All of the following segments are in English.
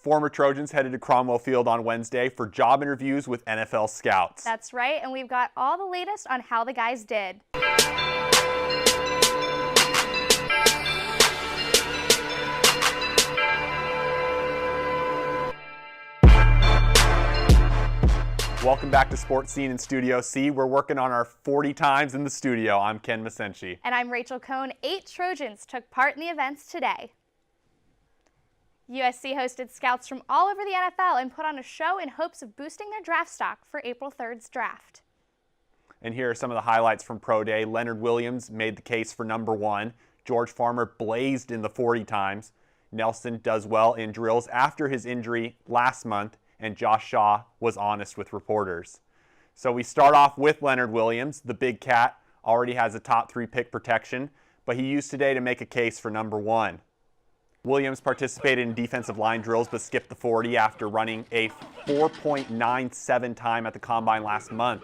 Former Trojans headed to Cromwell Field on Wednesday for job interviews with NFL scouts. That's right, and we've got all the latest on how the guys did. Welcome back to Sports Scene in Studio C. We're working on our 40 times in the studio. I'm Ken Masenchi. And I'm Rachel Cohn. 8 Trojans took part in the events today. USC hosted scouts from all over the NFL and put on a show in hopes of boosting their draft stock for April 3rd's draft. And here are some of the highlights from Pro Day. Leonard Williams made the case for #1. George Farmer blazed in the 40 times. Nelson does well in drills after his injury last month. And Josh Shaw was honest with reporters. So we start off with Leonard Williams. The big cat already has a top 3 pick protection, but he used today to make a case for #1. Williams participated in defensive line drills but skipped the 40 after running a 4.97 time at the combine last month.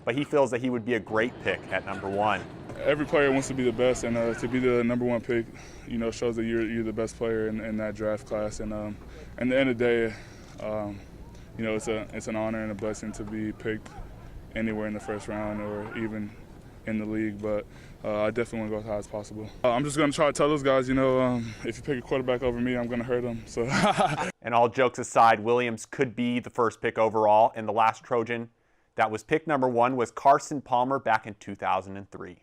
But he feels that he would be a great pick at #1. Every player wants to be the best, and to be the #1 pick, shows that you're the best player in that draft class. And at the end of the day, it's an honor and a blessing to be picked anywhere in the first round or even in the league, but I definitely want to go as high as possible. I'm just going to try to tell those guys, if you pick a quarterback over me, I'm going to hurt them. So. And all jokes aside, Williams could be the first pick overall, and the last Trojan that was picked #1 was Carson Palmer back in 2003.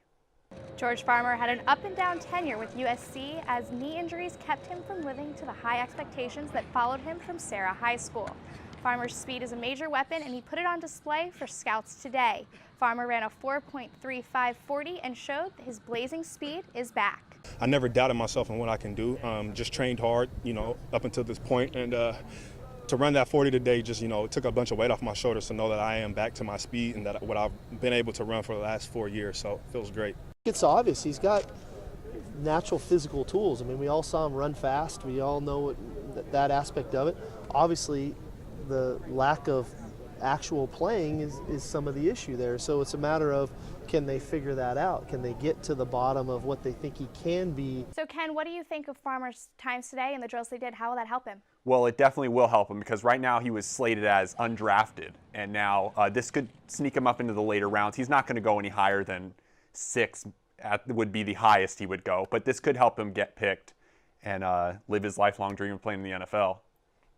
George Farmer had an up-and-down tenure with USC as knee injuries kept him from living to the high expectations that followed him from Sarah High School. Farmer's speed is a major weapon, and he put it on display for scouts today. Farmer ran a 4.35 40 and showed that his blazing speed is back. I never doubted myself in what I can do. Just trained hard, up until this point, and to run that 40 today just, it took a bunch of weight off my shoulders to know that I am back to my speed and that what I've been able to run for the last 4 years. So it feels great. It's obvious he's got natural physical tools. I mean, we all saw him run fast. We all know that aspect of it. Obviously, the lack of actual playing is some of the issue there. So it's a matter of, can they figure that out? Can they get to the bottom of what they think he can be? So Ken, what do you think of Farmer's times today and the drills they did? How will that help him? Well, it definitely will help him because right now he was slated as undrafted, and now this could sneak him up into the later rounds. He's not going to go any higher than 6 would be the highest he would go, but this could help him get picked and live his lifelong dream of playing in the NFL.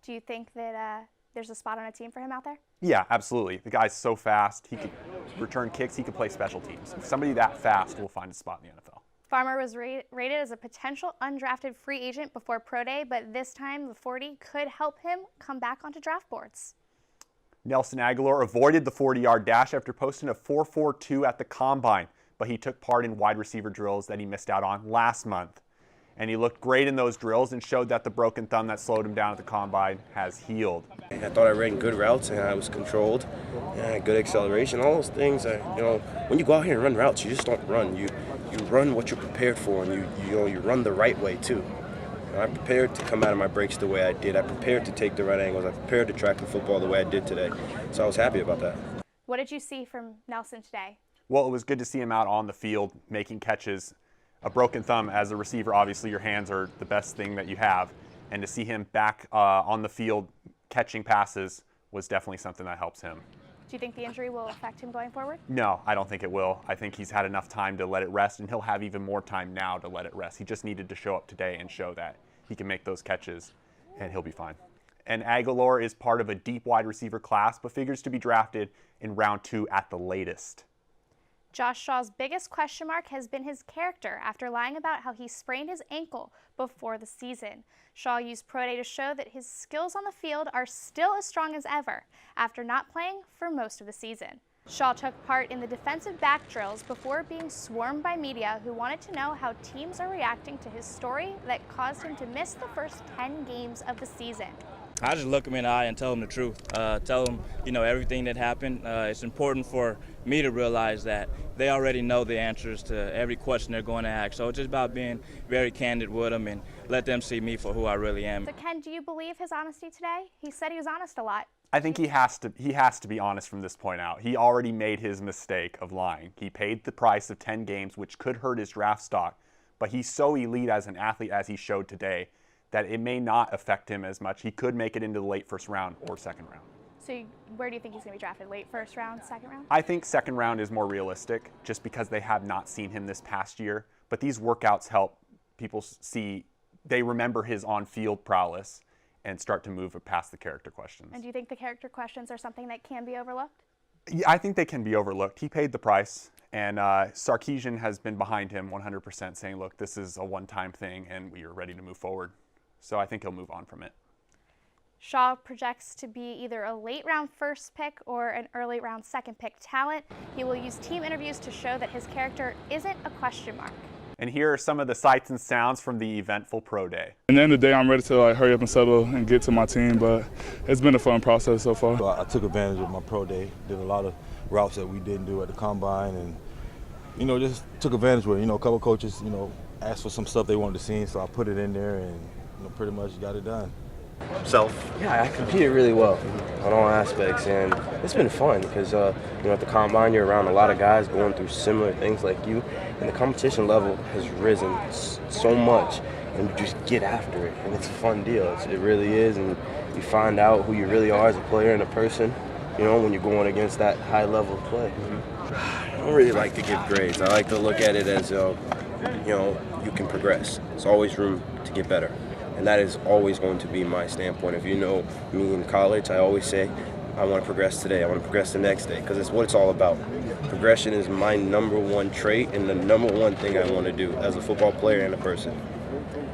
Do you think that there's a spot on a team for him out there? Yeah, absolutely. The guy's so fast. He could return kicks. He could play special teams. If somebody that fast will find a spot in the NFL. Farmer was rated as a potential undrafted free agent before Pro Day, but this time the 40 could help him come back onto draft boards. Nelson Aguilar avoided the 40-yard dash after posting a 4.42 at the combine, but he took part in wide receiver drills that he missed out on last month. And he looked great in those drills and showed that the broken thumb that slowed him down at the combine has healed. I thought I ran good routes and I was controlled, and I had good acceleration, all those things. When you go out here and run routes, you just don't run. You run what you're prepared for, and you run the right way too. I prepared to come out of my breaks the way I did. I prepared to take the right angles. I prepared to track the football the way I did today. So I was happy about that. What did you see from Nelson today? Well, it was good to see him out on the field making catches. A broken thumb as a receiver, obviously your hands are the best thing that you have. And to see him back on the field catching passes was definitely something that helps him. Do you think the injury will affect him going forward? No, I don't think it will. I think he's had enough time to let it rest, and he'll have even more time now to let it rest. He just needed to show up today and show that he can make those catches, and he'll be fine. And Aguilar is part of a deep wide receiver class, but figures to be drafted in round 2 at the latest. Josh Shaw's biggest question mark has been his character after lying about how he sprained his ankle before the season. Shaw used Pro Day to show that his skills on the field are still as strong as ever after not playing for most of the season. Shaw took part in the defensive back drills before being swarmed by media who wanted to know how teams are reacting to his story that caused him to miss the first 10 games of the season. I just look him in the eye and tell him the truth. Tell him, everything that happened. It's important for me to realize that they already know the answers to every question they're going to ask. So it's just about being very candid with them and let them see me for who I really am. So Ken, do you believe his honesty today? He said he was honest a lot. I think he has to be honest from this point out. He already made his mistake of lying. He paid the price of 10 games, which could hurt his draft stock. But he's so elite as an athlete as he showed today that it may not affect him as much. He could make it into the late first round or second round. So where do you think he's going to be drafted? Late first round, second round? I think second round is more realistic just because they have not seen him this past year. But these workouts help people see, they remember his on-field prowess and start to move past the character questions. And do you think the character questions are something that can be overlooked? Yeah, I think they can be overlooked. He paid the price, and Sarkisian has been behind him 100%, saying, look, this is a one-time thing, and we are ready to move forward. So I think he'll move on from it. Shaw projects to be either a late round first pick or an early round second pick talent. He will use team interviews to show that his character isn't a question mark. And here are some of the sights and sounds from the eventful pro day. At the end of the day, I'm ready to hurry up and settle and get to my team, but it's been a fun process so far. So I took advantage of my pro day, did a lot of routes that we didn't do at the combine, and just took advantage of it. A couple coaches, asked for some stuff they wanted to see, so I put it in there and pretty much got it done. Yeah, I competed really well on all aspects, and it's been fun because at the combine you're around a lot of guys going through similar things like you, and the competition level has risen so much, and you just get after it, and it's a fun deal. It really is, and you find out who you really are as a player and a person, when you're going against that high level of play. I don't really like to give grades. I like to look at it as you can progress. There's always room to get better. And that is always going to be my standpoint. If you know me in college, I always say, I want to progress today, I want to progress the next day, because it's what it's all about. Progression is my number one trait and the number one thing I want to do as a football player and a person.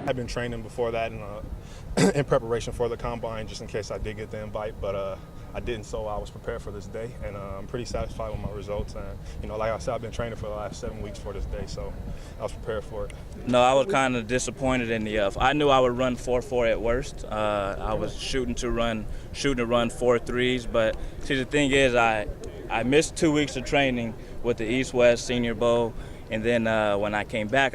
I've been training before that in preparation for the combine, just in case I did get the invite, but I didn't, so I was prepared for this day, and I'm pretty satisfied with my results. And like I said, I've been training for the last 7 weeks for this day, so I was prepared for it. No, I was kind of disappointed in the. I knew I would run 4.4 at worst. I was shooting to run 4.3s, but see, the thing is, I missed 2 weeks of training with the East-West Senior Bowl. And then when I came back,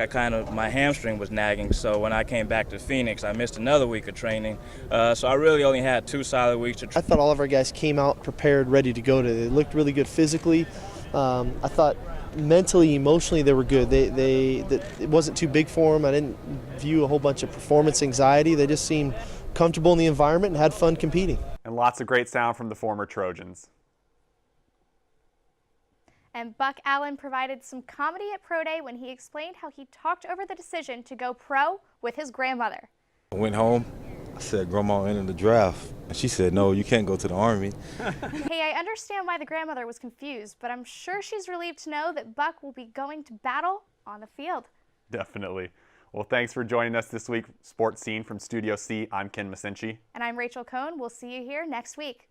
my hamstring was nagging. So when I came back to Phoenix, I missed another week of training. So I really only had 2 solid weeks. I thought all of our guys came out prepared, ready to go today. They looked really good physically. I thought mentally, emotionally, they were good. It wasn't too big for them. I didn't view a whole bunch of performance anxiety. They just seemed comfortable in the environment and had fun competing. And lots of great sound from the former Trojans. And Buck Allen provided some comedy at Pro Day when he explained how he talked over the decision to go pro with his grandmother. I went home, I said, Grandma entered the draft, and she said, no, you can't go to the Army. Hey, I understand why the grandmother was confused, but I'm sure she's relieved to know that Buck will be going to battle on the field. Definitely. Well, thanks for joining us this week, Sports Scene from Studio C. I'm Ken Masenchi. And I'm Rachel Cohn. We'll see you here next week.